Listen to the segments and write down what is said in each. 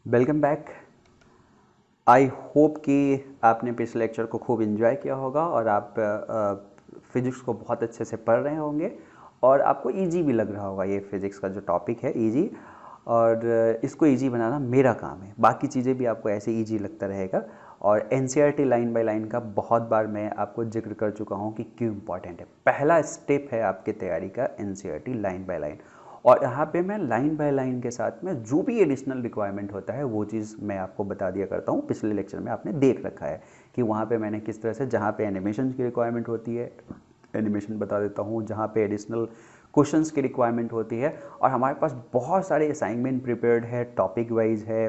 Welcome back. I hope कि आपने पिछले लेक्चर को खूब इन्जॉय किया होगा और आप फिज़िक्स को बहुत अच्छे से पढ़ रहे होंगे और आपको इजी भी लग रहा होगा। ये फिज़िक्स का जो टॉपिक है इजी, और इसको इजी बनाना मेरा काम है। बाकी चीज़ें भी आपको ऐसे इजी लगता रहेगा। और एनसीईआरटी लाइन बाय लाइन का बहुत बार मैं आपको जिक्र कर चुका हूँ कि क्यों इम्पॉर्टेंट है। पहला स्टेप है आपकी तैयारी का एनसीईआरटी लाइन बाय लाइन, और यहाँ पे मैं लाइन बाय लाइन के साथ में जो भी एडिशनल रिक्वायरमेंट होता है वो चीज़ मैं आपको बता दिया करता हूँ। पिछले लेक्चर में आपने देख रखा है कि वहाँ पे मैंने किस तरह से, जहाँ पे एनिमेशन की रिक्वायरमेंट होती है एनिमेशन बता देता हूँ, जहाँ पे एडिशनल क्वेश्चंस की रिक्वायरमेंट होती है। और हमारे पास बहुत सारे असाइनमेंट प्रिपेयर्ड है, टॉपिक वाइज है,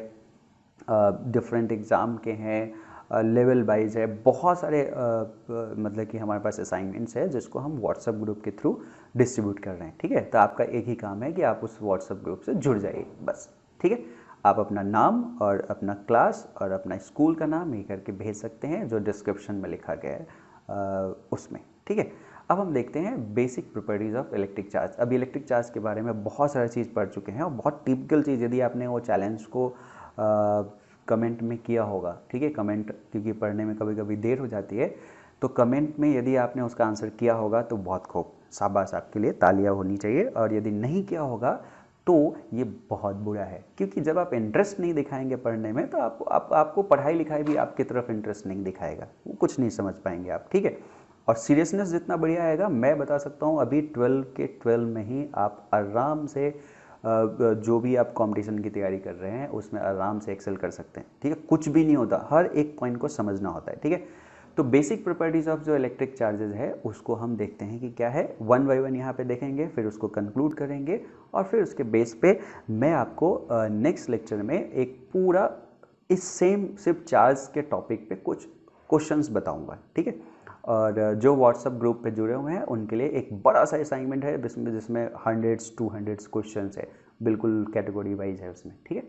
डिफरेंट एग्ज़ाम के हैं, लेवल वाइज है, बहुत सारे मतलब कि हमारे पास असाइनमेंट्स है जिसको हम व्हाट्सएप ग्रुप के थ्रू डिस्ट्रीब्यूट कर रहे हैं। ठीक है, तो आपका एक ही काम है कि आप उस व्हाट्सएप ग्रुप से जुड़ जाइए बस। ठीक है, आप अपना नाम और अपना क्लास और अपना स्कूल का नाम ये करके भेज सकते हैं जो डिस्क्रिप्शन में लिखा गया है उसमें। ठीक है, अब हम देखते हैं basic properties of electric charge. अब इलेक्ट्रिक चार्ज के बारे में बहुत सारी चीज़ पढ़ चुके हैं और बहुत टिपिकल चीज़, यदि आपने वो चैलेंज को कमेंट में किया होगा, ठीक है, कमेंट क्योंकि पढ़ने में कभी कभी देर हो जाती है, तो कमेंट में यदि आपने उसका आंसर किया होगा तो बहुत खूब, शाबाश, आपके लिए तालियां होनी चाहिए। और यदि नहीं किया होगा तो ये बहुत बुरा है, क्योंकि जब आप इंटरेस्ट नहीं दिखाएंगे पढ़ने में तो आपको पढ़ाई लिखाई भी आपकी तरफ इंटरेस्ट नहीं दिखाएगा, वो कुछ नहीं समझ पाएंगे आप। ठीक है, और सीरियसनेस जितना बढ़िया आएगा, मैं बता सकता हूँ अभी 12 के 12 में ही आप आराम से जो भी आप कंपटीशन की तैयारी कर रहे हैं उसमें आराम से एक्सेल कर सकते हैं। ठीक है, कुछ भी नहीं होता, हर एक पॉइंट को समझना होता है। ठीक है, तो बेसिक प्रॉपर्टीज ऑफ जो इलेक्ट्रिक चार्जेस है उसको हम देखते हैं कि क्या है, वन बाय वन यहाँ पे देखेंगे, फिर उसको कंक्लूड करेंगे और फिर उसके बेस पे मैं आपको नेक्स्ट लेक्चर में एक पूरा इस सेम सिर्फ चार्ज के टॉपिक पे कुछ क्वेश्चंस बताऊंगा। ठीक है, और जो व्हाट्सएप ग्रुप पे जुड़े हुए हैं उनके लिए एक बड़ा सा असाइनमेंट है जिसमें 100s 200s क्वेश्चंस है, बिल्कुल कैटेगरी वाइज है उसमें। ठीक है,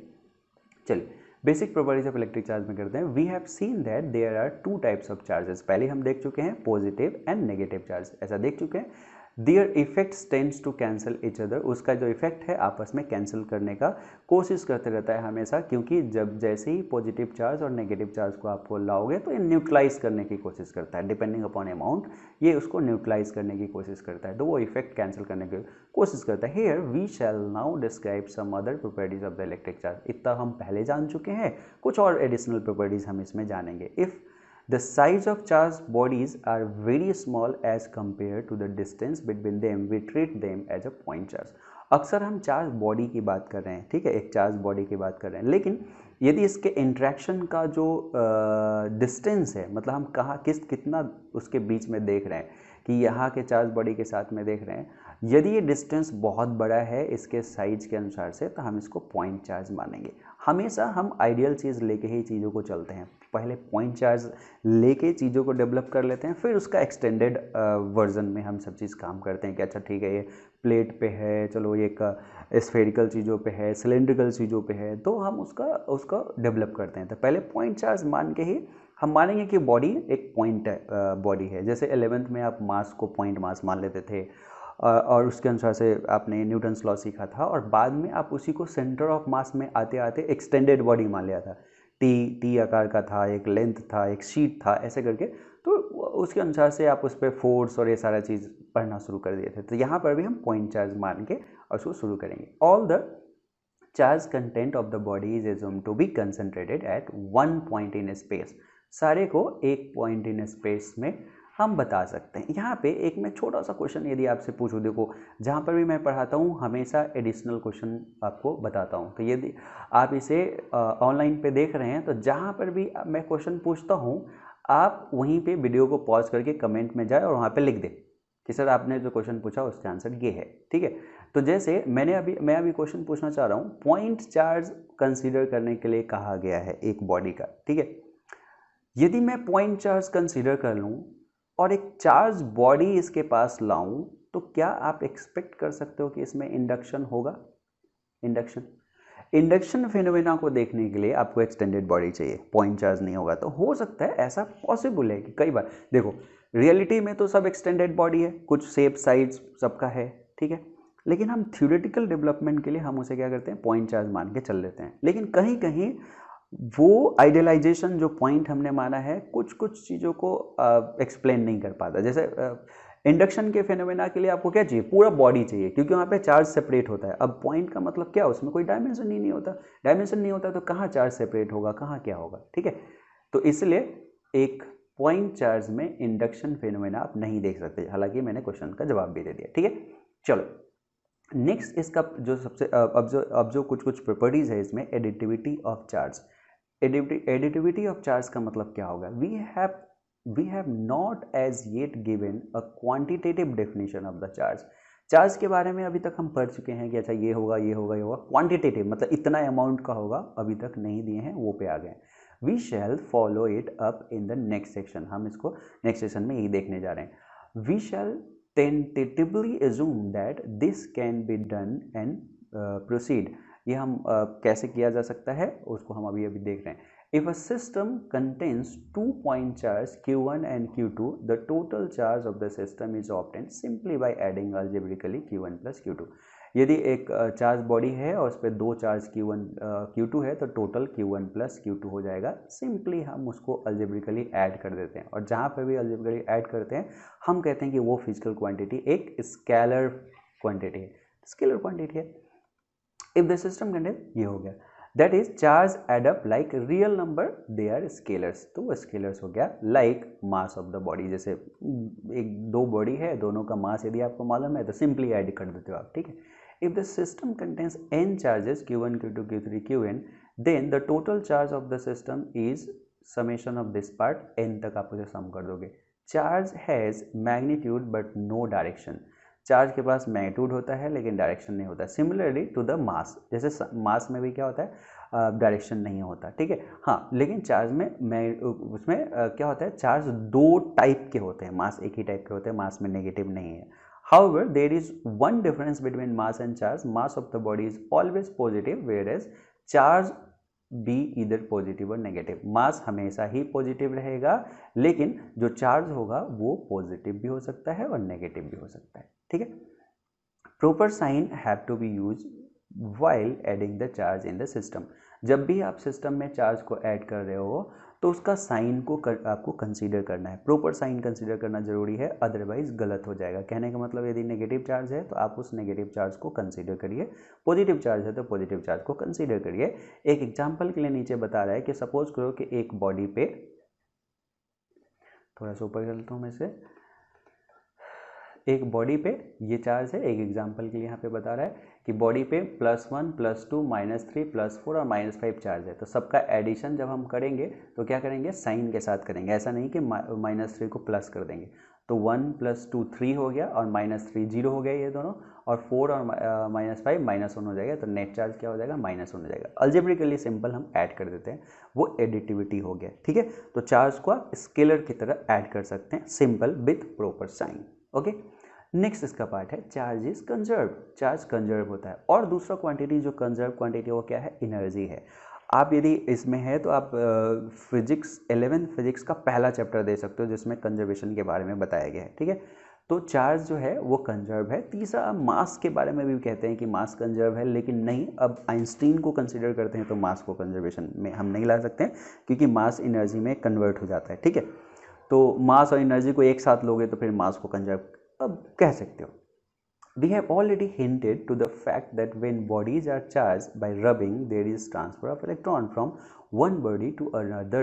चलिए basic properties of electric charge में करते हैं। We have seen that there are two types of charges. पहले हम देख चुके हैं पॉजिटिव एंड नेगेटिव चार्ज, ऐसा देख चुके हैं। There effects tends to cancel each other, उसका जो इफेक्ट है आपस में कैंसिल करने का कोशिश करते रहता है हमेशा, क्योंकि जब जैसे ही पॉजिटिव चार्ज और नेगेटिव चार्ज को आप लाओगे तो ये न्यूट्रलाइज करने की कोशिश करता है, डिपेंडिंग अपॉन अमाउंट ये उसको न्यूट्रलाइज करने की कोशिश करता है, तो वो इफेक्ट कैंसिल करने की कोशिश करता है। Here we shall now describe some other properties of the electric charge. इतना हम पहले जान चुके हैं, कुछ और एडिशनल प्रॉपर्टीज हम इसमें जानेंगे। If the size of charged bodies are very small as compared to the distance between them, we treat them as a point charge। अक्सर हम चार्ज बॉडी की बात कर रहे हैं, ठीक है, एक चार्ज बॉडी की बात कर रहे हैं, लेकिन यदि इसके इंट्रैक्शन का जो डिस्टेंस है, मतलब हम कहाँ कितना उसके बीच में देख रहे हैं कि यहाँ के चार्ज बॉडी के साथ में देख रहे हैं, यदि ये डिस्टेंस बहुत बड़ा है इसके साइज के अनुसार से तो हम इसको पॉइंट चार्ज मानेंगे। हमेशा हम आइडियल चीज़ लेके ही चीज़ों को चलते हैं, पहले पॉइंट चार्ज लेके चीज़ों को डेवलप कर लेते हैं, फिर उसका एक्सटेंडेड वर्जन में हम सब चीज़ काम करते हैं कि अच्छा ठीक है ये प्लेट पे है, चलो ये एक स्फेरिकल चीज़ों पे है, सिलेंड्रिकल चीज़ों पे है, तो हम उसका डेवलप करते हैं। तो पहले पॉइंट चार्ज मान के ही हम मानेंगे कि बॉडी एक पॉइंट बॉडी है। जैसे 11th में आप मास को पॉइंट मास मान लेते थे और उसके अनुसार से आपने न्यूटन्स लॉ सीखा था, और बाद में आप उसी को सेंटर ऑफ मास में आते आते एक्सटेंडेड बॉडी मान लिया था। टी आकार का था, एक लेंथ था, एक शीट था, ऐसे करके, तो उसके अनुसार से आप उस पर फोर्स और ये सारा चीज़ पढ़ना शुरू कर दिए थे। तो यहाँ पर भी हम पॉइंट चार्ज मान के और उसको शुरू करेंगे। All the charge content of the body is assumed to be concentrated at one point in space. सारे को एक पॉइंट इन स्पेस में हम बता सकते हैं। यहाँ पे एक मैं छोटा सा क्वेश्चन यदि आपसे पूछूं, देखो जहाँ पर भी मैं पढ़ाता हूँ हमेशा एडिशनल क्वेश्चन आपको बताता हूँ, तो यदि आप इसे ऑनलाइन पे देख रहे हैं तो जहाँ पर भी मैं क्वेश्चन पूछता हूँ आप वहीं पे वीडियो को पॉज करके कमेंट में जाए और वहाँ पे लिख दें कि सर आपने जो क्वेश्चन पूछा उसका आंसर ये है। ठीक है, तो जैसे मैं अभी क्वेश्चन पूछना चाह रहा हूँ, पॉइंट चार्ज कंसीडर करने के लिए कहा गया है एक बॉडी का। ठीक है, यदि मैं पॉइंट चार्ज कंसीडर कर लूँ और एक चार्ज बॉडी इसके पास लाऊं, तो क्या आप एक्सपेक्ट कर सकते हो कि इसमें इंडक्शन होगा? इंडक्शन फिनोमेना को देखने के लिए आपको एक्सटेंडेड बॉडी चाहिए, पॉइंट चार्ज नहीं होगा। तो हो सकता है ऐसा पॉसिबल है कि कई बार, देखो रियलिटी में तो सब एक्सटेंडेड बॉडी है, कुछ शेप साइज सबका है, ठीक है, लेकिन हम थ्योरेटिकल डेवलपमेंट के लिए हम उसे क्या करते हैं, पॉइंट चार्ज मान के चल लेते हैं। लेकिन कहीं कहीं वो आइडियलाइजेशन जो पॉइंट हमने माना है कुछ कुछ चीज़ों को एक्सप्लेन नहीं कर पाता। जैसे इंडक्शन के फिनोमेना के लिए आपको क्या चाहिए, पूरा बॉडी चाहिए, क्योंकि वहाँ पे चार्ज सेपरेट होता है। अब पॉइंट का मतलब क्या, उसमें कोई डायमेंशन ही नहीं होता। डायमेंशन नहीं होता तो कहाँ चार्ज सेपरेट होगा, कहाँ क्या होगा, ठीक है। तो इसलिए एक पॉइंट चार्ज में इंडक्शन फिनोमेना आप नहीं देख सकते, हालांकि मैंने क्वेश्चन का जवाब भी दे दिया, ठीक है। चलो नेक्स्ट इसका जो सबसे अब जो कुछ कुछ प्रॉपर्टीज है इसमें, additivity of charge. Additivity of charge का मतलब क्या होगा, we have not as yet given a quantitative definition of the charge. Charge के बारे में अभी तक हम पढ़ चुके हैं कि अच्छा ये होगा ये होगा ये होगा, क्वांटिटेटिव मतलब इतना अमाउंट का होगा, अभी तक नहीं दिए हैं, वो पे आ गए। We shall follow it up in the next section, हम इसको नेक्स्ट सेक्शन में यही देखने जा रहे हैं। We shall tentatively assume that this can be done and proceed। ये हम कैसे किया जा सकता है उसको हम अभी देख रहे हैं। If a system contains 2 point charge Q1 and Q2, the total charge of the system is obtained simply by adding algebraically Q1 plus Q2। यदि एक चार्ज बॉडी है और उस पर 2 चार्ज Q1 Q2 है तो टोटल Q1 प्लस Q2 हो जाएगा। सिंपली हम उसको अल्जेब्रिकली ऐड कर देते हैं, और जहाँ पर भी अल्जेब्रिकली ऐड करते हैं हम कहते हैं कि वो फिजिकल क्वांटिटी एक स्केलर क्वांटिटी है, स्केलर क्वांटिटी है। इफ द सिस्टम कंटेन, ये हो गया, that is charge add up like real number, they are scalars, तो वो स्केलर्स हो गया। Like mass of the body, जैसे एक दो बॉडी है, दोनों का मास यदि आपको मालूम है तो सिंपली ऐड कर देते हो आप, ठीक है। If the system contains n charges Q1, Q2, Q3, Qn, then the total charge of the system is summation of this part, n तक आप उसे सम कर दोगे। Charge has magnitude but no direction। Charge के पास मैग्नीट्यूड होता है लेकिन direction नहीं होता। सिमिलरली टू द मास, जैसे मास में भी क्या होता है, डायरेक्शन नहीं होता, ठीक है। हाँ, लेकिन चार्ज में उसमें क्या होता है, चार्ज दो टाइप के होते हैं, मास एक ही टाइप के होते हैं, मास में नेगेटिव नहीं है। However, there is one difference between mass and charge. Mass of the body is always positive, whereas charge be either positive or negative। मास हमेशा ही पॉजिटिव रहेगा, लेकिन जो चार्ज होगा वो पॉजिटिव भी हो सकता है और नेगेटिव भी हो सकता है, ठीक है। Proper sign have to be use while adding the charge in the system। जब भी आप सिस्टम में चार्ज को ऐड कर रहे हो तो उसका साइन को आपको कंसीडर करना है, प्रॉपर साइन कंसीडर करना जरूरी है, अदरवाइज गलत हो जाएगा। कहने का मतलब यदि नेगेटिव चार्ज है तो आप उस नेगेटिव चार्ज को कंसीडर करिए, पॉजिटिव चार्ज है तो पॉजिटिव चार्ज को कंसीडर करिए। एक एग्जांपल के लिए नीचे बता रहा है कि सपोज करो कि एक बॉडी पे, थोड़ा सा ऊपर चलता हूँ मैं से, एक बॉडी पे ये चार्ज है, एक एग्जांपल के लिए यहाँ पे बता रहा है कि बॉडी पे +1 +2 -3 +4 और -5 चार्ज है। तो सबका एडिशन जब हम करेंगे तो क्या करेंगे, साइन के साथ करेंगे, ऐसा नहीं कि -3 को प्लस कर देंगे। तो 1 + 2 3 हो गया और -3 0 हो गया ये दोनों, और 4 और -5 -1 हो जाएगा, तो नेट चार्ज क्या हो जाएगा, -1 हो जाएगा। अल्जेब्रिकली सिंपल हम ऐड कर देते हैं, वो एडिटिविटी हो गया, ठीक है। तो चार्ज को आप स्केलर की तरह ऐड कर सकते हैं, simple with proper sign, okay. Next इसका पार्ट है charge is conserve. Charge conserve होता है, और दूसरा क्वांटिटी जो कंजर्व क्वांटिटी वो क्या है, एनर्जी है। आप यदि इसमें है तो आप फिजिक्स 11th फिजिक्स का पहला चैप्टर दे सकते हो जिसमें कंजर्वेशन के बारे में बताया गया है, ठीक है। तो चार्ज जो है वो कंजर्व है। तीसरा, मास के बारे में भी कहते हैं कि मास कंजर्व है, लेकिन नहीं, अब आइंस्टीन को कंसिडर करते हैं तो मास को कंजर्वेशन में हम नहीं ला सकते हैं, क्योंकि मास एनर्जी में कन्वर्ट हो जाता है, ठीक है। तो मास और एनर्जी को एक साथ लोगे तो फिर मास को कंजर्व अब कह सकते हो। We have already hinted to the fact that when bodies are charged by rubbing, there is transfer of electron from one body to another.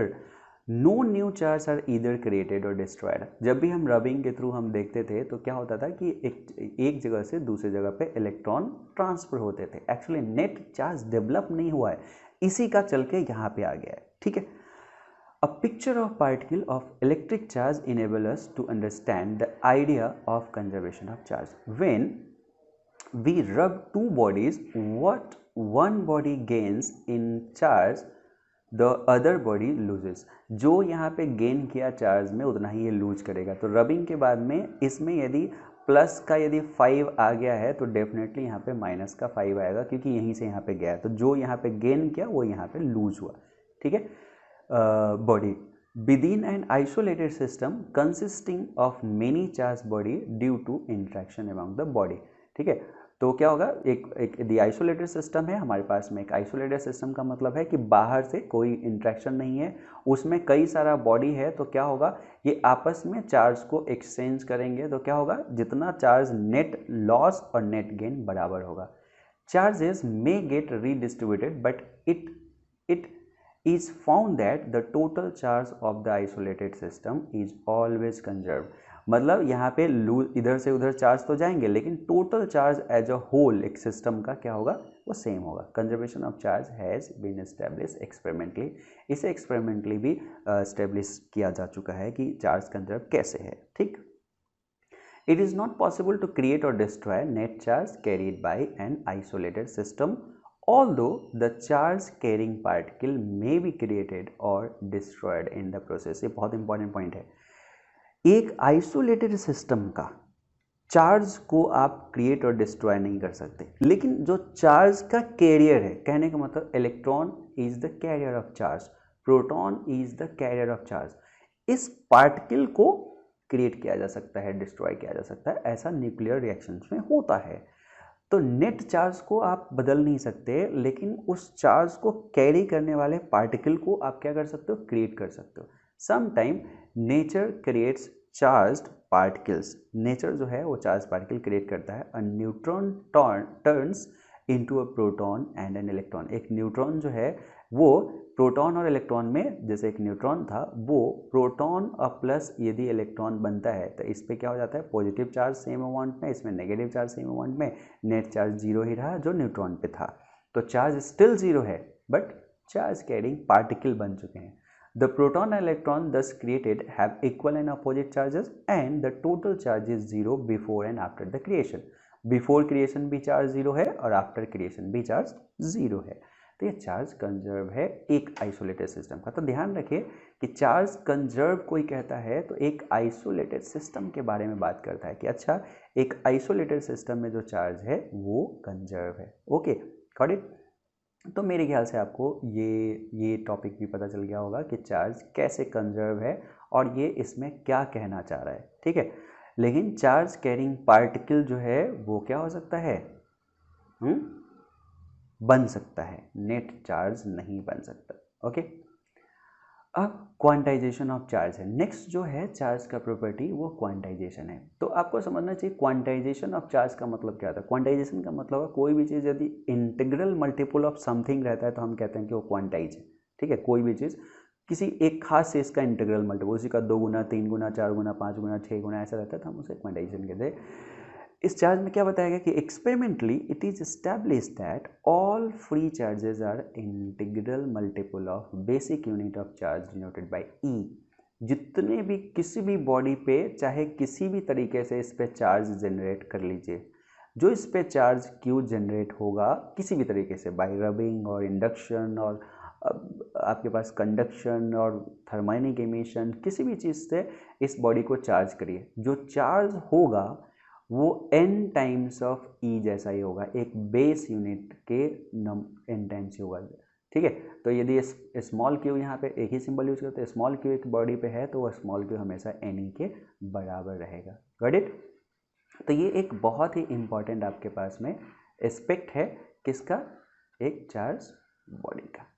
No new charge are either created or destroyed। जब भी हम rubbing के through हम देखते थे तो क्या होता था कि एक जगह से दूसरी जगह पे इलेक्ट्रॉन ट्रांसफर होते थे। एक्चुअली नेट चार्ज डेवलप नहीं हुआ है, इसी का चल के यहाँ पे आ गया है, ठीक है। A picture of particle of electric charge enable us to understand the idea of conservation of charge. When we rub two bodies, what one body gains in charge, the other body loses। जो यहाँ पे gain किया charge में उतना ही ये loose करेगा। तो rubbing के बाद में इसमें यदि प्लस का यदि 5 आ गया है तो डेफिनेटली यहाँ पे माइनस का 5 आएगा, क्योंकि यहीं से यहाँ पे गया है। तो जो यहाँ पे गेन किया वो यहाँ पे लूज हुआ, ठीक है। body within an isolated system consisting of many charged body due to interaction among the body, ठीक है। तो क्या होगा, एक यदि आइसोलेटेड सिस्टम है हमारे पास में, एक आइसोलेटेड सिस्टम का मतलब है कि बाहर से कोई इंट्रैक्शन नहीं है, उसमें कई सारा बॉडी है, तो क्या होगा, ये आपस में चार्ज को एक्सचेंज करेंगे, तो क्या होगा, जितना चार्ज नेट लॉस और नेट गेन बराबर होगा। Charges may gate redistributed but it is found that the total charge of the isolated system is always conserved। मतलब यहाँ पे लूज इधर से उधर चार्ज तो जाएंगे, लेकिन total charge as a whole एक सिस्टम का क्या होगा, वो सेम होगा। Conservation of charge has been establish experimentally, इसे एक्सपेरिमेंटली भी एस्टेब्लिश किया जा चुका है कि चार्ज कंजर्व कैसे है। ठीक, it is not possible to create or destroy net charge carried by an isolated system, although the charge carrying particle may be created or destroyed in the process। ये बहुत इंपॉर्टेंट पॉइंट है। एक isolated system का charge को आप create or destroy नहीं कर सकते, लेकिन जो चार्ज का कैरियर है, कहने का मतलब electron is the carrier of charge, proton is the carrier of charge, इस पार्टिकल को क्रिएट किया जा सकता है, डिस्ट्रॉय किया जा सकता है, ऐसा न्यूक्लियर रिएक्शंस में होता है। तो नेट चार्ज को आप बदल नहीं सकते, लेकिन उस चार्ज को कैरी करने वाले पार्टिकल को आप क्या कर सकते हो, क्रिएट कर सकते हो। Sometime nature creates charged particles, nature जो है वो चार्ज पार्टिकल क्रिएट करता है। A neutron turns into a proton and an electron, एक न्यूट्रॉन जो है वो प्रोटॉन और इलेक्ट्रॉन में, जैसे एक न्यूट्रॉन था वो प्रोटॉन और प्लस यदि इलेक्ट्रॉन बनता है तो इस पे क्या हो जाता है, पॉजिटिव चार्ज सेम अमाउंट में, इसमें नेगेटिव चार्ज सेम अमाउंट में, नेट चार्ज जीरो ही रहा जो न्यूट्रॉन पे था, तो चार्ज स्टिल जीरो है बट चार्ज कैरिंग पार्टिकल बन चुके हैं। द प्रोटॉन एंड इलेक्ट्रॉन दस created have equal and opposite charges and the total charge is zero before and after the creation. Before creation भी charge zero है और after creation भी charge zero है। तो ये चार्ज कंजर्व है एक आइसोलेटेड सिस्टम का। तो ध्यान रखिए कि चार्ज कंजर्व कोई कहता है तो एक आइसोलेटेड सिस्टम के बारे में बात करता है कि अच्छा एक आइसोलेटेड सिस्टम में जो चार्ज है वो कंजर्व है। Okay, got it. तो मेरे ख्याल से आपको ये टॉपिक भी पता चल गया होगा कि चार्ज कैसे कंजर्व है और ये इसमें क्या कहना चाह रहा है। ठीक है, लेकिन चार्ज कैरिंग पार्टिकल जो है वो क्या हो सकता है, बन सकता है, नेट चार्ज नहीं बन सकता। ओके, अब क्वांटाइजेशन ऑफ चार्ज है नेक्स्ट जो है चार्ज का प्रॉपर्टी, वो क्वांटाइजेशन है। तो आपको समझना चाहिए क्वांटाइजेशन ऑफ चार्ज का मतलब क्या होता है। क्वांटाइजेशन का मतलब है कोई भी चीज़ यदि इंटीग्रल मल्टीपल ऑफ समथिंग रहता है तो हम कहते हैं कि वो क्वांटाइज है। ठीक है, कोई भी चीज़ किसी एक खास से इसका इंटीग्रल मल्टीपल, उसी का 2 गुना 3 गुना 4 गुना 5 गुना 6 गुना ऐसा रहता है तो हम उसे क्वांटाइजेशन कहते हैं। इस चार्ज में क्या बताया गया कि experimentally it is established that all free charges are integral multiple of basic unit of charge denoted by e. जितने भी किसी भी बॉडी पे चाहे किसी भी तरीके से इस पे चार्ज जनरेट कर लीजिए, जो इस पे चार्ज क्यू जनरेट होगा किसी भी तरीके से बाय रबिंग और इंडक्शन और आपके पास कंडक्शन और थर्मोनिक एमिशन, किसी भी चीज़ से इस बॉडी को चार्ज करिए, जो चार्ज होगा वो n टाइम्स ऑफ e जैसा ही होगा, एक बेस यूनिट के n टाइम्स ही होगा। ठीक है, तो यदि स्मॉल क्यू यहाँ पे एक ही सिंबल यूज करते हैं, स्मॉल क्यू एक बॉडी पे है तो वह स्मॉल क्यू हमेशा n के बराबर रहेगा। Got it. तो ये एक बहुत ही इंपॉर्टेंट आपके पास में एस्पेक्ट है किसका, एक चार्ज बॉडी का।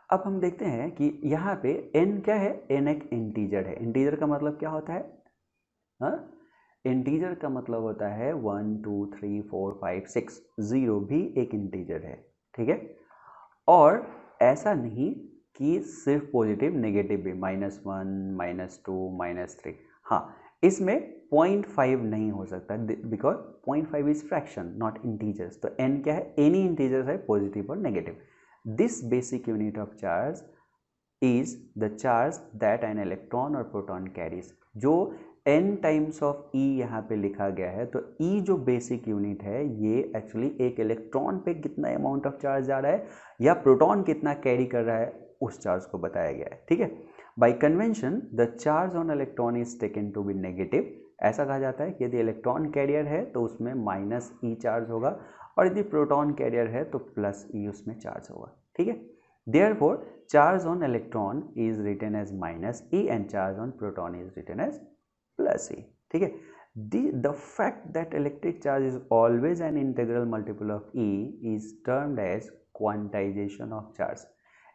अब हम देखते हैं कि यहाँ पे n क्या है, n एक इंटीजर है। इंटीजर का मतलब क्या होता है, हाँ, इंटीजर का मतलब होता है 1 2 3 4 5 6, 0 भी एक इंटीजर है। ठीक है, और ऐसा नहीं कि सिर्फ पॉजिटिव नेगेटिव भी, -1 -2 -3, हाँ इसमें 0.5 नहीं हो सकता because 0.5 is fraction not integers. तो n क्या है, एनी इंटीजर्स है पॉजिटिव और negative. This basic unit of charge is the charge that an electron और प्रोटॉन कैरीज। जो n टाइम्स ऑफ e यहाँ पे लिखा गया है, तो e जो बेसिक यूनिट है ये एक्चुअली एक इलेक्ट्रॉन पे कितना अमाउंट ऑफ चार्ज जा रहा है या प्रोटॉन कितना कैरी कर रहा है उस चार्ज को बताया गया है। ठीक है, by convention the charge on electron is taken to be negative. ऐसा कहा जाता है कि यदि इलेक्ट्रॉन कैरियर है तो उसमें -e चार्ज होगा और यदि प्रोटॉन कैरियर है तो +e उसमें चार्ज होगा। ठीक है, therefore charge on electron is written as -e and charge on proton is written as +e। ठीक है, The fact that electric charge is always an integral multiple of E is termed as quantization of charge।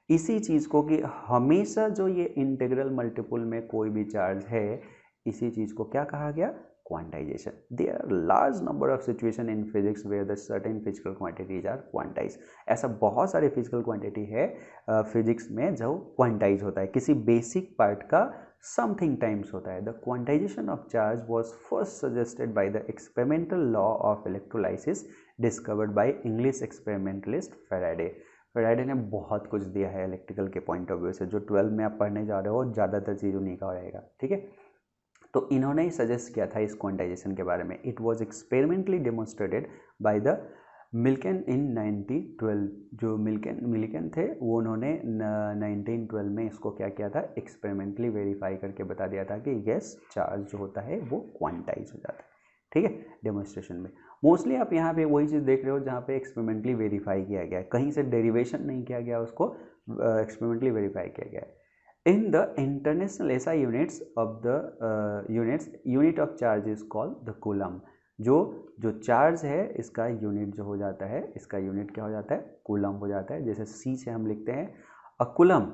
इसी चीज़ को कि हमेशा जो ये integral multiple में कोई भी चार्ज है, इसी चीज़ को क्या कहा गया? Quantization. There are large number of situation in physics where the certain physical quantities are quantize. ऐसा बहुत सारे फिजिकल क्वांटिटी है फिजिक्स में जो क्वांटाइज होता है, किसी बेसिक पार्ट का समथिंग टाइम्स होता है। The quantization of charge was first suggested by the experimental law of electrolysis discovered by English experimentalist Faraday. Faraday ने बहुत कुछ दिया है इलेक्ट्रिकल के पॉइंट ऑफ व्यू से, जो 12 में आप पढ़ने जा रहे हो ज़्यादातर चीज़ उन्हीं का रहेगा, ठीक है। तो इन्होंने ही सजेस्ट किया था इस क्वांटाइजेशन के बारे में। It was experimentally demonstrated by the Millikan in 1912। जो मिल्कन थे वो उन्होंने 1912 में इसको क्या किया था? एक्सपेरिमेंटली वेरीफाई करके बता दिया था कि यस, चार्ज जो होता है वो क्वांटाइज हो जाता है, ठीक है, डेमोन्स्ट्रेशन में। मोस्टली आप यहाँ पे वही चीज़ देख रहे हो जहाँ पे एक्सपेरिमेंटली वेरीफाई किया गया है, कहीं से डेरिवेशन नहीं किया गया, उसको एक्सपेरिमेंटली वेरीफाई किया गया है। In the international SI units of the unit of charge is called the coulomb। जो चार्ज है इसका यूनिट जो हो जाता है, इसका यूनिट क्या हो जाता है? कूलम हो जाता है। जैसे C से हम लिखते हैं अ coulomb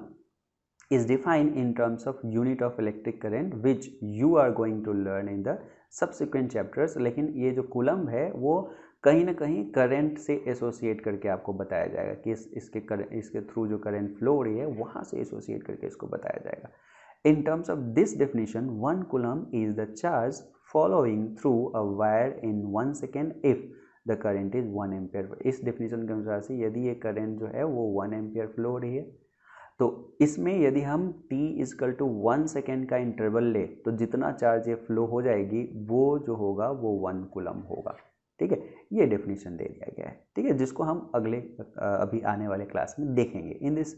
is defined in terms of unit of electric current which you are going to learn in the subsequent chapters। लेकिन ये जो कूलम है वो कहीं ना कहीं करंट से एसोसिएट करके आपको बताया जाएगा कि इसके थ्रू जो करंट फ्लो हो रही है वहाँ से एसोसिएट करके इसको बताया जाएगा। In terms of this definition 1 coulomb is the charge following through a wire in 1 second if the current is 1 ampere. इस डेफिनेशन के अनुसार से यदि ये करंट जो है वो 1 एम्पियर फ्लो हो रही है तो इसमें यदि हम t इजकल टू 1 सेकेंड का इंटरवल ले तो जितना चार्ज ये फ्लो हो जाएगी वो जो होगा वो 1 कूलम होगा, ठीक है। ये डेफिनेशन दे दिया गया है, ठीक है, जिसको हम अगले अभी आने वाले क्लास में देखेंगे। In this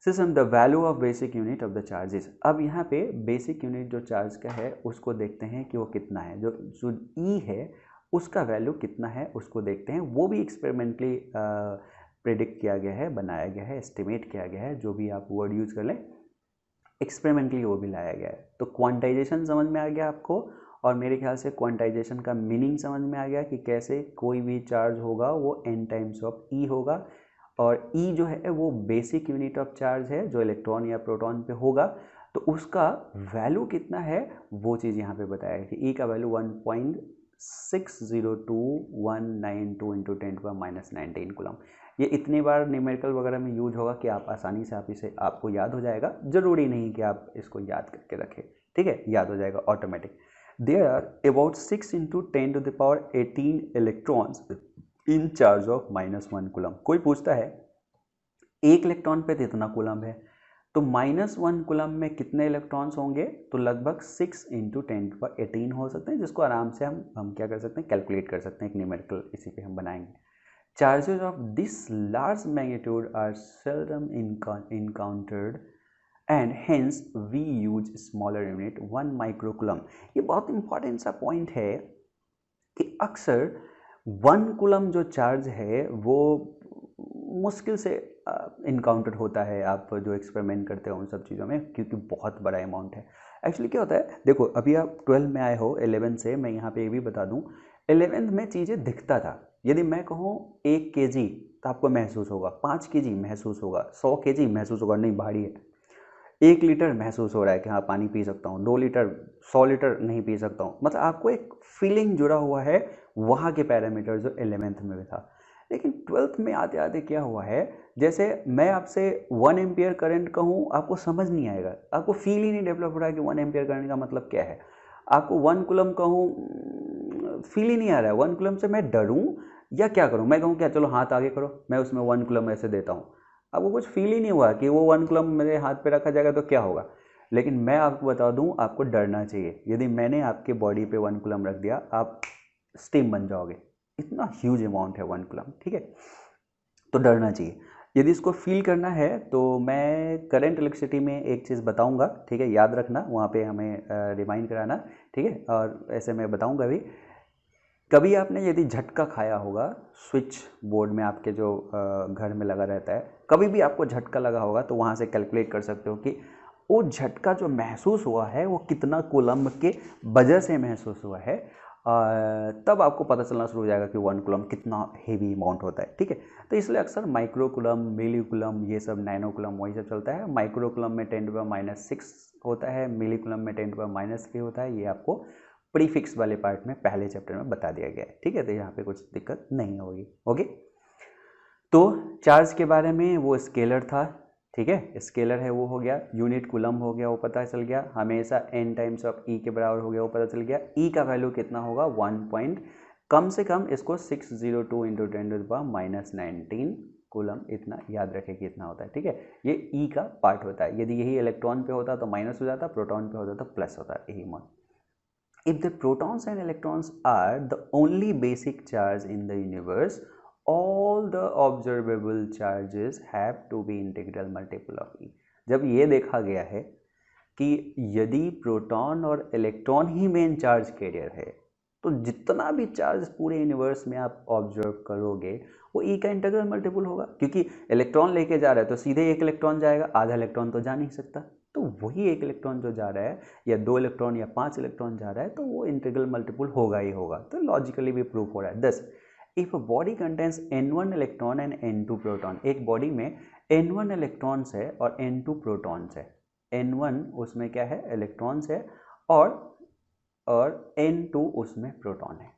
system the value of basic unit of the charges. अब यहाँ पे बेसिक यूनिट जो चार्ज का है उसको देखते हैं कि वो कितना है। जो E है उसका वैल्यू कितना है उसको देखते हैं। वो भी एक्सपेरिमेंटली प्रेडिक्ट किया गया है, बनाया गया है, एस्टिमेट किया गया है, जो भी आप वर्ड यूज कर लें, एक्सपेरिमेंटली वो भी लाया गया है। तो क्वांटाइजेशन समझ में आ गया आपको, और मेरे ख्याल से क्वांटाइजेशन का मीनिंग समझ में आ गया कि कैसे कोई भी चार्ज होगा वो n टाइम्स ऑफ E होगा, और E जो है वो बेसिक यूनिट ऑफ चार्ज है जो इलेक्ट्रॉन या प्रोटॉन पे होगा। तो उसका वैल्यू कितना है वो चीज़ यहाँ पे बताया गया कि E का वैल्यू 1.602192 इंटू 10⁻⁻19 कूलम। ये इतनी बार न्यूमेरिकल वगैरह में यूज होगा कि आप आसानी से आपको याद हो जाएगा। ज़रूरी नहीं कि आप इसको याद करके रखें, ठीक है, याद हो जाएगा automatic. There are about 6 into 10⁻18 electrons in charge of -1 coulomb. कोई पूछता है एक इलेक्ट्रॉन पे कितना कूलम है, तो -1 कूलम में कितने इलेक्ट्रॉन्स होंगे, तो लगभग 6 इंटू 10⁻18 हो सकते हैं, जिसको आराम से हम क्या कर सकते हैं, कैलकुलेट कर सकते हैं। एक न्यूमेरिकल इसी पे हम बनाएंगे। Charges of this large magnitude are seldom encountered and hence we use smaller unit 1 microcoulomb. ये बहुत इंपॉर्टेंट सा पॉइंट है कि अक्सर 1 कूलम जो चार्ज है वो मुश्किल से इनकाउंटर होता है आप जो एक्सपेरिमेंट करते हो उन सब चीज़ों में, क्योंकि बहुत बड़ा अमाउंट है। एक्चुअली क्या होता है, देखो अभी आप 12 में आए हो, 11 से मैं यहाँ पे ये भी बता दूँ, 11th में चीज़ें दिखता था। यदि मैं कहूँ 1 kg तो आपको महसूस होगा, 5 kg महसूस होगा, 100 kg महसूस होगा, नहीं भारी है। 1 लीटर महसूस हो रहा है कि हाँ पानी पी सकता हूँ, 2 लीटर 100 लीटर नहीं पी सकता हूँ, मतलब आपको एक फीलिंग जुड़ा हुआ है वहाँ के पैरामीटर जो 11th में भी था। लेकिन 12th में आते आते क्या हुआ है, जैसे मैं आपसे 1 एम्पियर करंट कहूँ आपको समझ नहीं आएगा, आपको फील ही नहीं डेवलप हो रहा है कि 1 एम्पियर करंट का मतलब क्या है। आपको 1 कूलम कहूँ फील ही नहीं आ रहा है, 1 कूलम से मैं डरूँ या क्या करूँ, मैं कहूँ क्या चलो हाथ आगे करो, मैं उसमें 1 कूलम ऐसे देता हूँ, आपको कुछ फील ही नहीं हुआ कि वो 1 कूलम मेरे हाथ पे रखा जाएगा तो क्या होगा। लेकिन मैं आपको बता दूं, आपको डरना चाहिए। यदि मैंने आपके बॉडी पे 1 कूलम रख दिया, आप स्टीम बन जाओगे, इतना ह्यूज अमाउंट है 1 कूलम, ठीक है, तो डरना चाहिए। यदि इसको फील करना है तो मैं करंट इलेक्ट्रिसिटी में एक चीज़ बताऊंगा, ठीक है, याद रखना, वहाँ पे हमें रिमाइंड कराना, ठीक है, और ऐसे मैं बताऊंगा भी। कभी आपने यदि झटका खाया होगा, स्विच बोर्ड में आपके जो घर में लगा रहता है, कभी भी आपको झटका लगा होगा तो वहाँ से कैलकुलेट कर सकते हो कि वो झटका जो महसूस हुआ है वो कितना कूलम्ब के वजह से महसूस हुआ है, तब आपको पता चलना शुरू हो जाएगा कि 1 कूलम्ब कितना हेवी अमाउंट होता है। ठीक है, तो इसलिए अक्सर माइक्रो कूलम्ब, मिली कूलम्ब, ये सब नैनो कूलम्ब वही सब चलता है। माइक्रो कूलम्ब में 10⁻�6 होता है, मिली कूलम्ब में 10⁻³ होता है। ये आपको प्रीफिक्स वाले पार्ट में पहले चैप्टर में बता दिया गया है। ठीक है, तो यहाँ पे कुछ दिक्कत नहीं होगी। ओके, तो चार्ज के बारे में वो स्केलर था। ठीक है, स्केलर है वो हो गया, यूनिट कूलम्ब हो गया वो पता चल गया, हमेशा n टाइम्स ऑफ ई के बराबर हो गया वो पता चल गया। ई का वैल्यू कितना होगा 1 कम से कम इसको 602 इंटू 10⁻⁻19 कूलम्ब, इतना याद रखें कि इतना होता है। ठीक है, ये ई का पार्ट होता है। यदि यही इलेक्ट्रॉन पे होता तो माइनस हो जाता, प्रोटॉन पे होता तो प्लस होता, यही मान। If the protons and electrons are the only basic charge in the universe, all the observable charges have to be integral multiple of E। जब ये देखा गया है कि यदि प्रोटॉन और इलेक्ट्रॉन ही मेन चार्ज कैरियर है, तो जितना भी चार्ज पूरे यूनिवर्स में आप ऑब्जर्व करोगे वो ई का इंटीग्रल मल्टीपल होगा, क्योंकि इलेक्ट्रॉन लेके जा रहा है तो सीधे एक इलेक्ट्रॉन जाएगा, आधा इलेक्ट्रॉन तो जा नहीं सकता। तो वही एक इलेक्ट्रॉन जो जा रहा है, या 2 इलेक्ट्रॉन या 5 इलेक्ट्रॉन जा रहा है, तो वो इंटीग्रल मल्टीपल होगा ही होगा। तो लॉजिकली भी प्रूफ हो रहा है। 10 if a body contains n1 electron and n2 proton, एक बॉडी में n1 इलेक्ट्रॉन्स है और n2 प्रोटॉन्स है। n1 उसमें क्या है, इलेक्ट्रॉन्स है, और n2 उसमें प्रोटॉन है।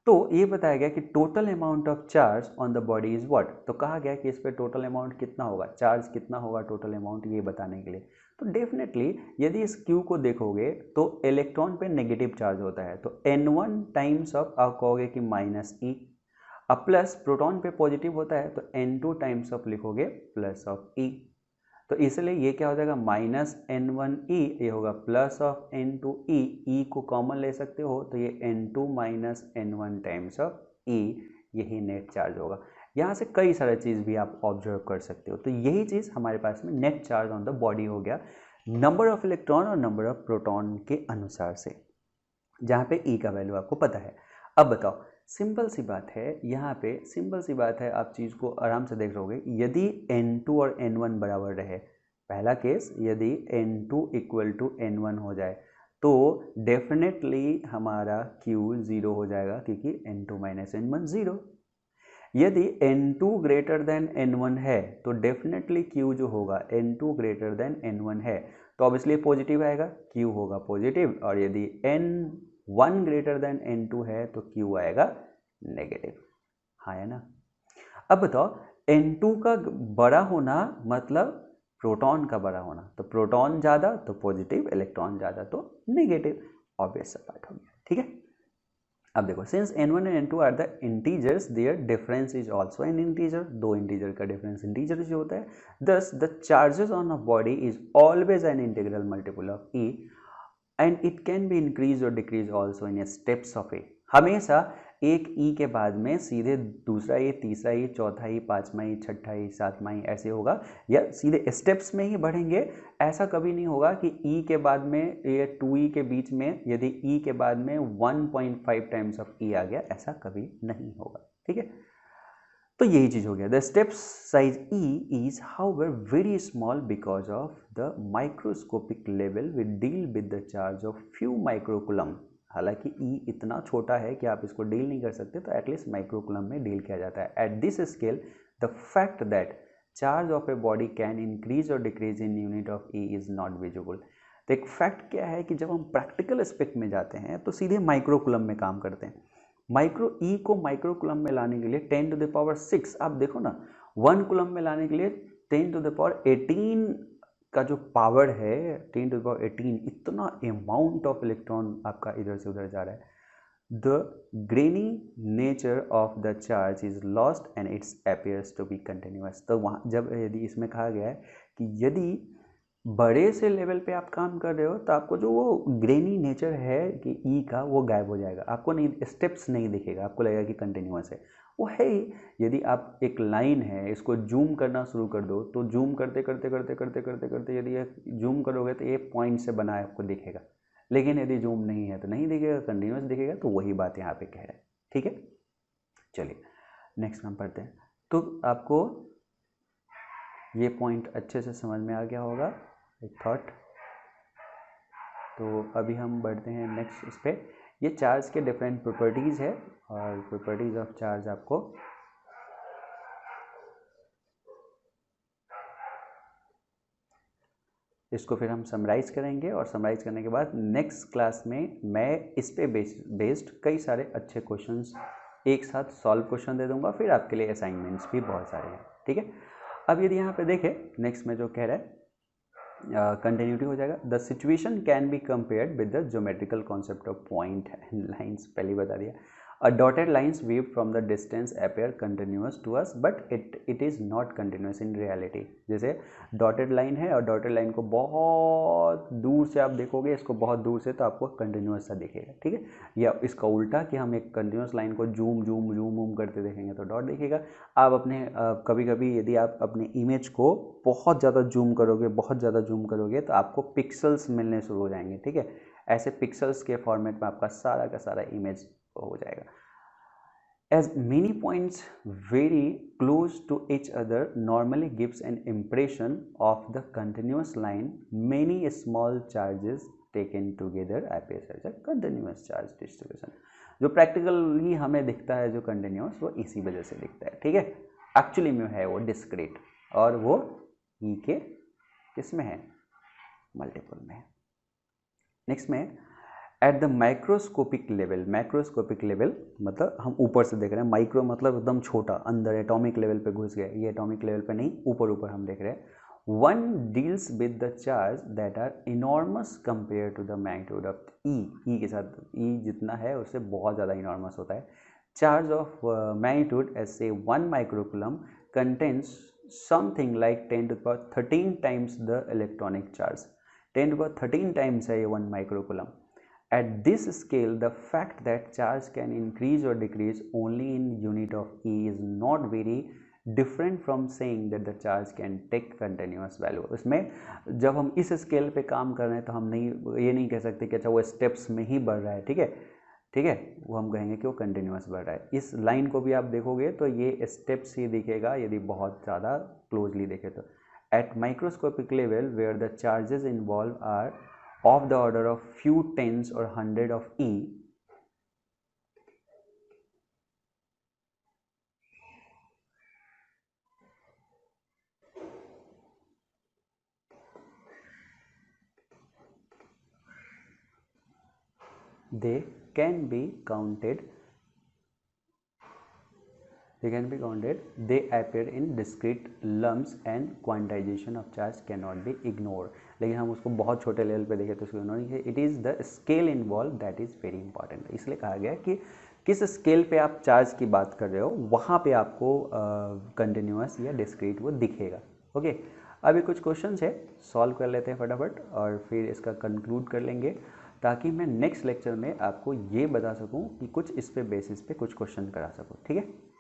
तो ये बताया गया कि total amount of charge on the body is what. तो कहा गया कि इस पे टोटल अमाउंट कितना होगा, चार्ज कितना होगा टोटल अमाउंट, ये बताने के लिए। तो डेफिनेटली यदि इस Q को देखोगे तो इलेक्ट्रॉन पे नेगेटिव चार्ज होता है, तो n1 टाइम्स ऑफ, आप कहोगे कि -E, अब प्लस प्रोटॉन पे पॉजिटिव होता है तो n2 टाइम्स ऑफ लिखोगे प्लस ऑफ E। तो इसलिए ये क्या हो जाएगा -n1E, ये होगा प्लस ऑफ n2E। E को कॉमन ले सकते हो तो ये n2 -n1 times of E, यही नेट चार्ज होगा। यहाँ से कई सारे चीज़ भी आप ऑब्जर्व कर सकते हो। तो यही चीज़ हमारे पास में net charge on the body हो गया, नंबर ऑफ इलेक्ट्रॉन और नंबर ऑफ प्रोटॉन के अनुसार से, जहाँ पे E का वैल्यू आपको पता है। अब बताओ, सिंपल सी बात है, यहाँ पे सिंपल सी बात है, आप चीज़ को आराम से देख रहोगे। यदि n2 और n1 बराबर रहे, पहला केस, यदि n2 इक्वल टू n1 हो जाए तो डेफिनेटली हमारा Q 0 हो जाएगा, क्योंकि n2 - n1 0। यदि n2 ग्रेटर देन n1 है तो डेफिनेटली Q जो होगा n2 ग्रेटर देन n1 है, तो ऑब्वियसली पॉजिटिव आएगा, Q होगा पॉजिटिव। और यदि n1 ग्रेटर देन n2 है तो Q आएगा नेगेटिव। हाँ है ना। अब बताओ, n2 का बड़ा होना मतलब प्रोटॉन का बड़ा होना, तो प्रोटॉन ज़्यादा तो पॉजिटिव, इलेक्ट्रॉन ज़्यादा तो नेगेटिव, ऑब्वियस सा बात हो गया। ठीक है, अब देखो, since n1 and n2 are the integers, their difference is also an integer. दो इंटीजर का डिफरेंस इंटीजर जो होता है। Thus the charges on a body is always an integral multiple of E, and it can be increase or decrease also in steps of e. हमेशा एक E के बाद में सीधे दूसरा E, तीसरा E, चौथा E, पाँचवा E, छठा E, सातवां E, ऐसे होगा, या सीधे स्टेप्स में ही बढ़ेंगे। ऐसा कभी नहीं होगा कि E के बाद में, ये 2E के बीच में यदि E के बाद में 1.5 टाइम्स ऑफ E आ गया, ऐसा कभी नहीं होगा। ठीक है, तो यही चीज हो गया। The steps size E is however very small because of the microscopic level we deal with the charge of few microcoulomb. हालांकि E इतना छोटा है कि आप इसको डील नहीं कर सकते, तो एटलीस्ट माइक्रोकूलम में डील किया जाता है। At this scale the fact that charge of a body can increase or decrease in unit of E is not visible. तो एक फैक्ट क्या है कि जब हम प्रैक्टिकल एस्पेक्ट में जाते हैं तो सीधे माइक्रोकूलम में काम करते हैं। माइक्रो E को माइक्रोकूलम में लाने के लिए 10⁻6, आप देखो ना, 1 कूलम में लाने के लिए 10⁻18 का जो पावर है, 10⁻18, इतना अमाउंट ऑफ इलेक्ट्रॉन आपका इधर से उधर जा रहा है। The grainy nature of the charge is lost and it's appears to be continuous. तो वहाँ जब यदि इसमें कहा गया है कि यदि बड़े से लेवल पे आप काम कर रहे हो तो आपको जो वो ग्रेनी नेचर है कि E का, वो गायब हो जाएगा, आपको नहीं, स्टेप्स नहीं दिखेगा, आपको लगेगा कि कंटिन्यूअस है। वो है ही। यदि आप एक लाइन है, इसको जूम करना शुरू कर दो, तो जूम करते करते करते करते करते करते यदि ये जूम करोगे तो ये पॉइंट से बना है, आपको दिखेगा। लेकिन यदि जूम नहीं है तो नहीं दिखेगा, कंटिन्यूअस दिखेगा। तो वही बात यहाँ पे कह रहे हैं। ठीक है, चलिए नेक्स्ट हम पढ़ते हैं। तो आपको ये पॉइंट अच्छे से समझ में आ गया होगा। एक थॉट। तो अभी हम बढ़ते हैं नेक्स्ट इस पे। ये चार्ज के डिफरेंट प्रॉपर्टीज़ है और प्रॉपर्टीज़ ऑफ चार्ज आपको इसको फिर हम समराइज़ करेंगे और समराइज़ करने के बाद नेक्स्ट क्लास में मैं इस पे बेस्ड कई सारे अच्छे क्वेश्चंस एक साथ सॉल्व क्वेश्चन दे दूंगा, फिर आपके लिए असाइनमेंट्स भी बहुत सारे हैं, ठीक है। अब यदि यहाँ पे देखें नेक्स्ट में जो कह रहा है कंटिन्यूटी हो जाएगा। The situation can be compared with the geometrical concept of point and lines, पहले बता दिया। A dotted lines viewed from the distance appear continuous to us, but it is not continuous in reality। जैसे dotted line है और dotted line को बहुत दूर से आप देखोगे, इसको बहुत दूर से, तो आपको कंटिन्यूस सा दिखेगा, ठीक है। या इसका उल्टा कि हम एक कंटिन्यूस लाइन को जूम जूम जूम वूम करते देखेंगे तो डॉट दिखेगा। आप अपने कभी कभी यदि आप अपने इमेज को बहुत ज़्यादा जूम करोगे, बहुत ज़्यादा जूम करोगे, तो आपको पिक्सल्स मिलने शुरू हो जाएंगे, ठीक है। ऐसे पिक्सल्स के फॉर्मेट में आपका सारा का सारा इमेज हो जाएगा। As many points very close to each other normally gives an impression of the continuous line, many small charges taken together appears as a continuous charge distribution। जो प्रैक्टिकली हमें दिखता है जो कंटिन्यूस, वो इसी वजह से दिखता है, ठीक है। एक्चुअली में है वो डिस्क्रीट, और वो ई के किस में है, मल्टीपल में है। नेक्स्ट में at the microscopic level, microscopic level मतलब हम ऊपर से देख रहे हैं, माइक्रो मतलब एकदम छोटा, अंदर एटॉमिक लेवल पे घुस गए, ये एटॉमिक लेवल पे नहीं, ऊपर ऊपर हम देख रहे हैं। One deals with the charge that are enormous compare to the magnitude of e के साथ ई जितना है उससे बहुत ज़्यादा इनॉर्मस होता है। चार्ज ऑफ मैग्नीट्यूड एज से 1 microcoulomb contains something like 10⁻13 times the electronic charge. 10⁻13 times है ये 1 microcoulomb. At this scale, the fact that charge can increase or decrease only in unit of E is not very different from saying that the charge can take continuous value। इसमें जब हम इस scale पे काम कर रहे हैं तो हम ये नहीं कह सकते कि अच्छा वो स्टेप्स में ही बढ़ रहा है, ठीक है, ठीक है, वो हम कहेंगे कि वो कंटिन्यूस बढ़ रहा है। इस लाइन को भी आप देखोगे तो ये स्टेप्स ही दिखेगा यदि बहुत ज़्यादा क्लोजली देखे तो। At microscopic level where the charges involved are of the order of few tens or hundred of E, they can be counted, they appear in discrete lumps and quantization of charge cannot be ignored। लेकिन हम उसको बहुत छोटे level पे देखें तो उसको ignore नहीं, it is the scale involve that is very important. इसलिए कहा गया कि किस स्केल पे आप चार्ज की बात कर रहे हो वहाँ पे आपको कंटिन्यूस या डिस्क्रीट वो दिखेगा, ओके। अभी कुछ क्वेश्चंस है, सॉल्व कर लेते हैं फटाफट और फिर इसका कंक्लूड कर लेंगे, ताकि मैं नेक्स्ट लेक्चर में आपको ये बता सकूँ कि कुछ इस पे बेसिस पे कुछ क्वेश्चन करा सकूँ, ठीक है।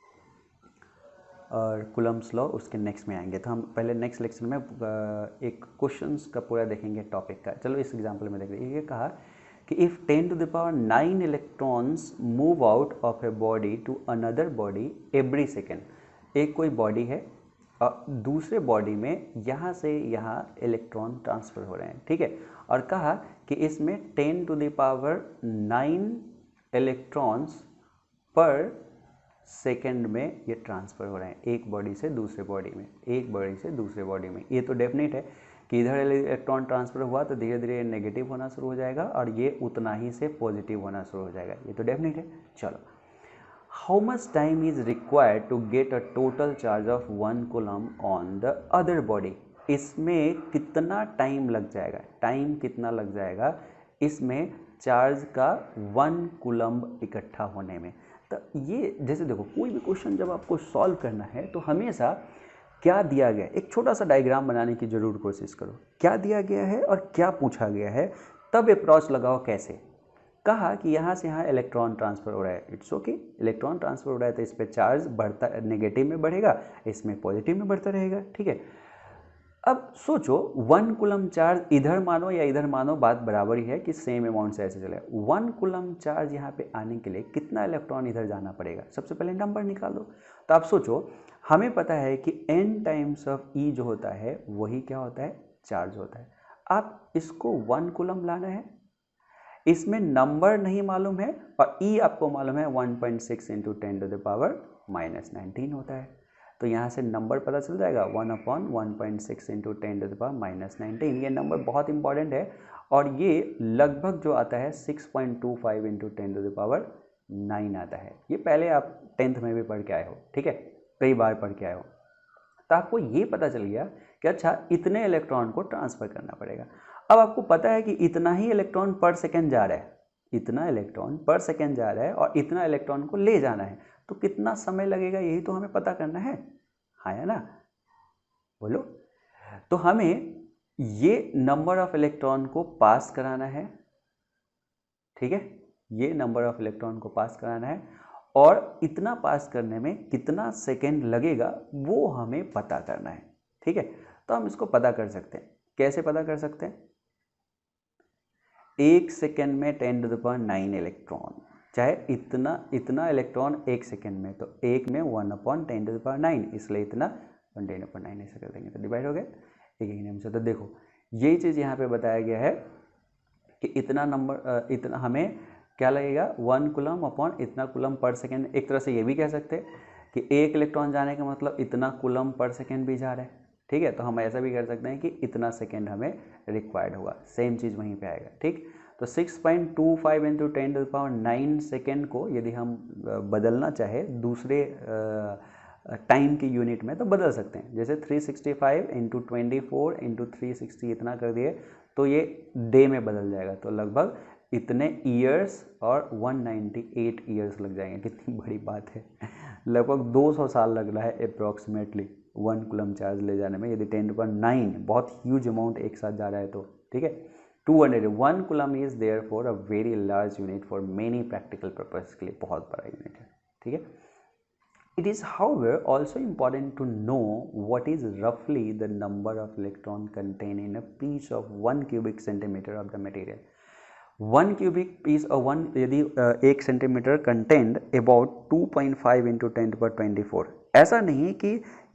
और कुलम्स लॉ उसके नेक्स्ट में आएंगे, तो हम पहले नेक्स्ट लेक्चर में एक क्वेश्चंस का पूरा देखेंगे टॉपिक का। चलो इस एग्जांपल में देख रहे हैं, ये कहा कि if 10⁻9 electrons move out of a body to another body every second. एक कोई बॉडी है और दूसरे बॉडी में यहाँ से यहाँ इलेक्ट्रॉन ट्रांसफ़र हो रहे हैं, ठीक है, और कहा कि इसमें 10⁻9 इलेक्ट्रॉन्स पर सेकेंड में ये ट्रांसफ़र हो रहे हैं एक बॉडी से दूसरे बॉडी में, एक बॉडी से दूसरे बॉडी में। ये तो डेफिनेट है कि इधर इलेक्ट्रॉन ट्रांसफ़र हुआ तो धीरे धीरे नेगेटिव होना शुरू हो जाएगा और ये उतना ही से पॉजिटिव होना शुरू हो जाएगा, ये तो डेफिनेट है। चलो, how much time is required to get a total charge of 1 coulomb on the other body. इसमें कितना टाइम लग जाएगा, टाइम कितना लग जाएगा इसमें चार्ज का 1 कूलम इकट्ठा होने में। तो ये जैसे देखो, कोई भी क्वेश्चन जब आपको सॉल्व करना है तो हमेशा क्या दिया गया, एक छोटा सा डायग्राम बनाने की जरूर कोशिश करो, क्या दिया गया है और क्या पूछा गया है, तब अप्रोच लगाओ कैसे। कहा कि यहाँ से यहाँ इलेक्ट्रॉन ट्रांसफ़र हो रहा है, इट्स ओके, इलेक्ट्रॉन ट्रांसफ़र हो रहा है तो इस पर चार्ज बढ़ता, नेगेटिव में बढ़ेगा, इसमें पॉजिटिव में बढ़ता रहेगा, ठीक है। अब सोचो 1 कूलम चार्ज इधर मानो या इधर मानो, बात बराबर ही है कि सेम अमाउंट से ऐसे चले। 1 कूलम चार्ज यहाँ पे आने के लिए कितना इलेक्ट्रॉन इधर जाना पड़ेगा, सबसे पहले नंबर निकाल दो। तो आप सोचो, हमें पता है कि n टाइम्स ऑफ E जो होता है वही क्या होता है, चार्ज होता है। आप इसको 1 कूलम लाना है, इसमें नंबर नहीं मालूम है और ई आपको मालूम है 1.6 इंटू 10⁻⁻19 होता है। तो यहाँ से नंबर पता चल जाएगा 1/1.6 इंटू 10⁻⁻19। ये नंबर बहुत इंपॉर्टेंट है और ये लगभग जो आता है 6.25 इंटू 10⁻9 आता है। ये पहले आप 10th में भी पढ़ के आए हो, ठीक है, कई बार पढ़ के आए हो। तो आपको ये पता चल गया कि अच्छा इतने इलेक्ट्रॉन को ट्रांसफ़र करना पड़ेगा। अब आपको पता है कि इतना ही इलेक्ट्रॉन पर सेकेंड जा रहा है, इतना इलेक्ट्रॉन पर सेकेंड जा रहा है और इतना इलेक्ट्रॉन को ले जाना है, तो कितना समय लगेगा यही तो हमें पता करना है, हाँ या ना, बोलो। तो हमें ये नंबर ऑफ इलेक्ट्रॉन को पास कराना है, ठीक है, ये नंबर ऑफ इलेक्ट्रॉन को पास कराना है और इतना पास करने में कितना सेकेंड लगेगा वो हमें पता करना है, ठीक है। तो हम इसको पता कर सकते हैं, कैसे पता कर सकते हैं? 1 सेकेंड में 10⁹ इलेक्ट्रॉन, चाहे इतना इलेक्ट्रॉन 1 सेकेंड में, तो 1 में 1/10⁹, इसलिए इतना 10⁹ ऐसे कर देंगे तो डिवाइड हो गया एक नियम से। तो देखो यही चीज़ यहाँ पे बताया गया है कि इतना नंबर इतना हमें क्या लगेगा 1 कूलम अपॉन इतना कूलम पर सेकेंड। एक तरह से ये भी कह सकते हैं कि एक इलेक्ट्रॉन जाने का मतलब इतना कूलम पर सेकेंड भी जा रहा है, ठीक है। तो हम ऐसा भी कर सकते हैं कि इतना सेकेंड हमें रिक्वायर्ड होगा, सेम चीज़ वहीं पे आएगा, ठीक। तो 6.25 इंटू 10⁹ सेकेंड को यदि हम बदलना चाहे दूसरे टाइम की यूनिट में तो बदल सकते हैं, जैसे 365 इंटू 24 इंटू 360 इतना कर दिए तो ये डे में बदल जाएगा, तो लगभग इतने ईयर्स और 198 ईयर्स लग जाएंगे। कितनी बड़ी बात है, लगभग 200 साल लग रहा है अप्रॉक्सीमेटली 1 कूलम चार्ज ले जाने में, यदि 10⁹, बहुत ह्यूज अमाउंट एक साथ जा रहा है तो, ठीक है। 1 coulomb is there for a very large unit for many practical purpose, के लिए बहुत बड़ा यूनिट है, ठीक है। It is however also important to know what is roughly the number of electron contained in a piece of 1 cubic centimeter of the material. 1 cubic piece or 1 यदि 1 centimetre contained about 2.5 into 10⁻24। ऐसा नहीं कि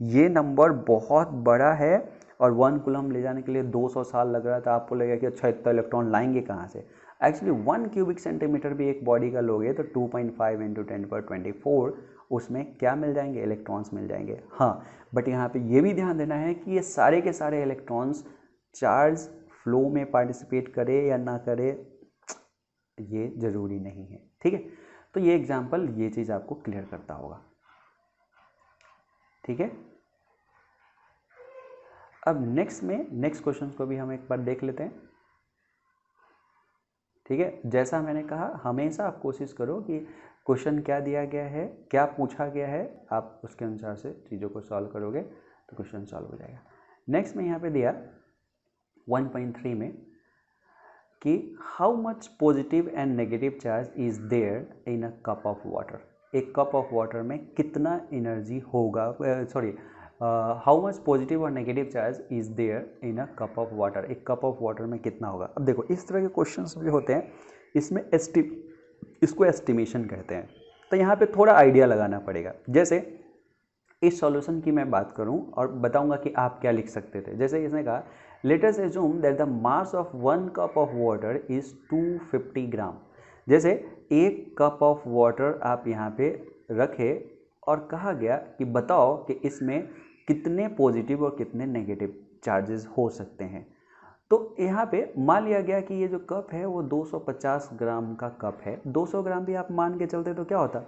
ये number बहुत बड़ा है और 1 coulomb ले जाने के लिए 200 साल लग रहा था, आपको लगेगा कि अच्छा इतना इलेक्ट्रॉन लाएंगे कहाँ से। एक्चुअली 1 क्यूबिक सेंटीमीटर भी एक बॉडी का लोगे तो 2.5 इंटू 10⁻24 उसमें क्या मिल जाएंगे, इलेक्ट्रॉन्स मिल जाएंगे, हाँ। बट यहाँ पे ये भी ध्यान देना है कि ये सारे के सारे इलेक्ट्रॉन्स चार्ज फ्लो में पार्टिसिपेट करे या ना करे ये जरूरी नहीं है, ठीक है। तो ये एग्जाम्पल ये चीज़ आपको क्लियर करता होगा, ठीक है। अब नेक्स्ट क्वेश्चन को भी हम एक बार देख लेते हैं, ठीक है। जैसा मैंने कहा हमेशा आप कोशिश करो कि क्वेश्चन क्या दिया गया है, क्या पूछा गया है, आप उसके अनुसार से चीज़ों को सॉल्व करोगे तो क्वेश्चन सॉल्व हो जाएगा। नेक्स्ट में यहाँ पे दिया 1.3 में कि how much positive and negative charge is there in a cup of water. एक कप ऑफ वाटर में कितना एनर्जी होगा, सॉरी हाउ मच पॉजिटिव और negative charge is there in a cup of water. एक कप ऑफ वाटर में कितना होगा। अब देखो इस तरह के क्वेश्चंस जो होते हैं इसमें इसको एस्टिमेशन कहते हैं, तो यहाँ पे थोड़ा आइडिया लगाना पड़ेगा। जैसे इस सॉल्यूशन की मैं बात करूँ और बताऊँगा कि आप क्या लिख सकते थे। जैसे इसने कहा let us assume that the mass of 1 cup of water is 250 ग्राम। जैसे एक कप ऑफ वाटर आप यहाँ पे रखे और कहा गया कि बताओ कि इसमें कितने पॉजिटिव और कितने नेगेटिव चार्जेस हो सकते हैं। तो यहाँ पे मान लिया गया कि ये जो कप है वो 250 ग्राम का कप है। 200 ग्राम भी आप मान के चलते तो क्या होता,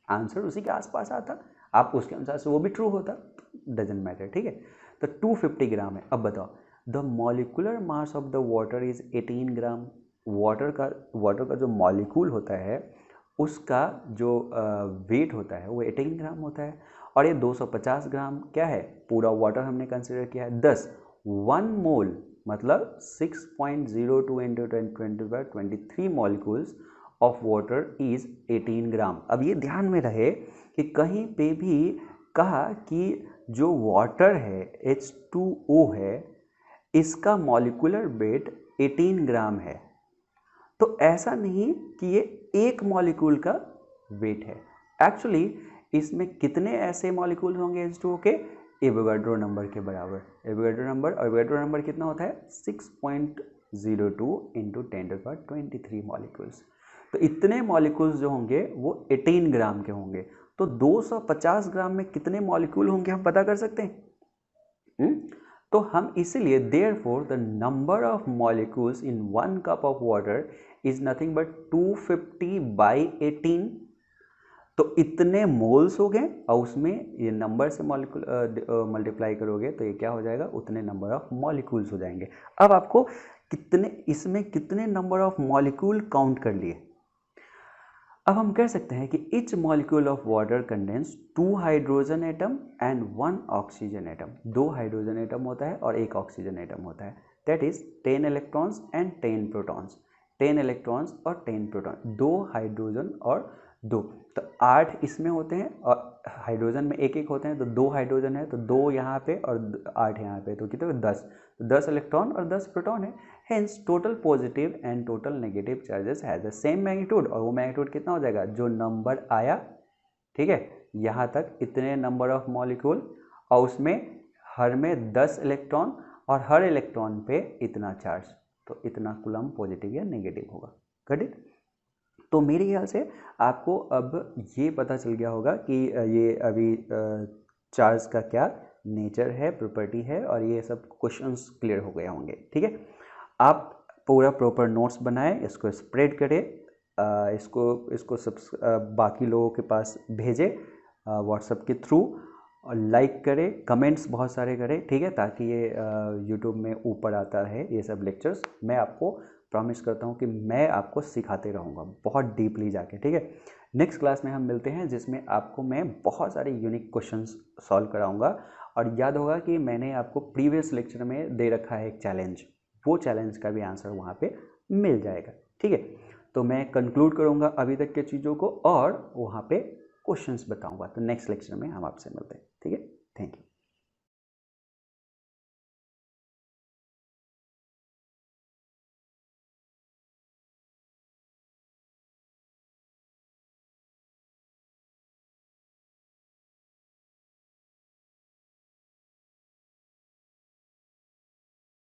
आंसर उसी के आसपास आता, आप उसके अनुसार से वो भी ट्रू होता, डजंट मैटर, ठीक है। तो 250 ग्राम है। अब बताओ the molecular mass of the water is 18 gram. Water का जो मॉलिक्यूल होता है उसका जो वेट होता है वो 18 ग्राम होता है और ये 250 ग्राम क्या है, पूरा वाटर हमने कंसिडर किया है। 1 मोल मतलब 6.02 into 10⁻23 molecules of water is 18 ग्राम। अब ये ध्यान में रहे कि कहीं पे भी कहा कि जो वाटर है H2O है इसका मॉलिक्यूलर वेट 18 ग्राम है, तो ऐसा नहीं कि ये एक मॉलिक्यूल का वेट है। एक्चुअली इसमें कितने ऐसे मॉलिक्यूल होंगे H2O के, एवोगाड्रो नंबर के बराबर। एवोगाड्रो नंबर कितना होता है 6.02 इंटू 10⁻23 मॉलिक्यूल्स। तो इतने मॉलिक्यूल्स जो होंगे वो 18 ग्राम के होंगे। तो 250 ग्राम में कितने मॉलिक्यूल होंगे हम पता कर सकते हैं। तो हम इसीलिए therefore the number of molecules in 1 cup of water is nothing but 250/18। तो इतने मोल्स हो गए और उसमें ये नंबर से मॉलिक्यूल मल्टीप्लाई करोगे तो ये क्या हो जाएगा, उतने नंबर ऑफ मॉलिक्यूल्स हो जाएंगे। अब आपको इसमें कितने नंबर ऑफ मॉलिक्यूल काउंट कर लिए। अब हम कह सकते हैं कि etch molecule of water contains 2 hydrogen atom and 1 oxygen atom. 2 hydrogen atom होता है और 1 ऑक्सीजन एटम होता है। That is 10 electrons and 10 protons. 10 electrons और 10 प्रोटॉन, 2 हाइड्रोजन और 2, तो 8 इसमें होते हैं और हाइड्रोजन में एक होते हैं, तो 2 हाइड्रोजन है तो 2 यहाँ पे और 8 यहाँ पे, तो कितने 10 इलेक्ट्रॉन और 10 प्रोटॉन है। Hence total positive and total negative charges has the same magnitude, और वो मैग्नीट्यूड कितना हो जाएगा जो नंबर आया, ठीक है, यहाँ तक इतने नंबर ऑफ मॉलिक्यूल और उसमें हर में 10 इलेक्ट्रॉन और हर इलेक्ट्रॉन पे इतना चार्ज, तो इतना कूलम पॉजिटिव या नेगेटिव होगा। Got it. तो मेरे ख्याल से आपको अब ये पता चल गया होगा कि ये अभी चार्ज का क्या नेचर है, प्रॉपर्टी है, और ये सब क्वेश्चंस क्लियर हो गए होंगे। ठीक है, आप पूरा प्रॉपर नोट्स बनाएं, इसको स्प्रेड करें, इसको सब बाकी लोगों के पास भेजें व्हाट्सएप के थ्रू, और लाइक करें, कमेंट्स बहुत सारे करें, ठीक है, ताकि ये यूट्यूब में ऊपर आता है ये सब लेक्चर्स। मैं आपको प्रॉमिस करता हूँ कि मैं आपको सिखाते रहूँगा बहुत डीपली जाके। ठीक है, नेक्स्ट क्लास में हम मिलते हैं जिसमें आपको मैं बहुत सारे यूनिक क्वेश्चंस सॉल्व कराऊंगा। और याद होगा कि मैंने आपको प्रीवियस लेक्चर में दे रखा है एक चैलेंज, वो चैलेंज का भी आंसर वहाँ पे मिल जाएगा। ठीक है, तो मैं कंक्लूड करूँगा अभी तक के चीज़ों को और वहाँ पे क्वेश्चंस बताऊँगा। तो नेक्स्ट लेक्चर में हम आपसे मिलते हैं। ठीक है, थैंक यू।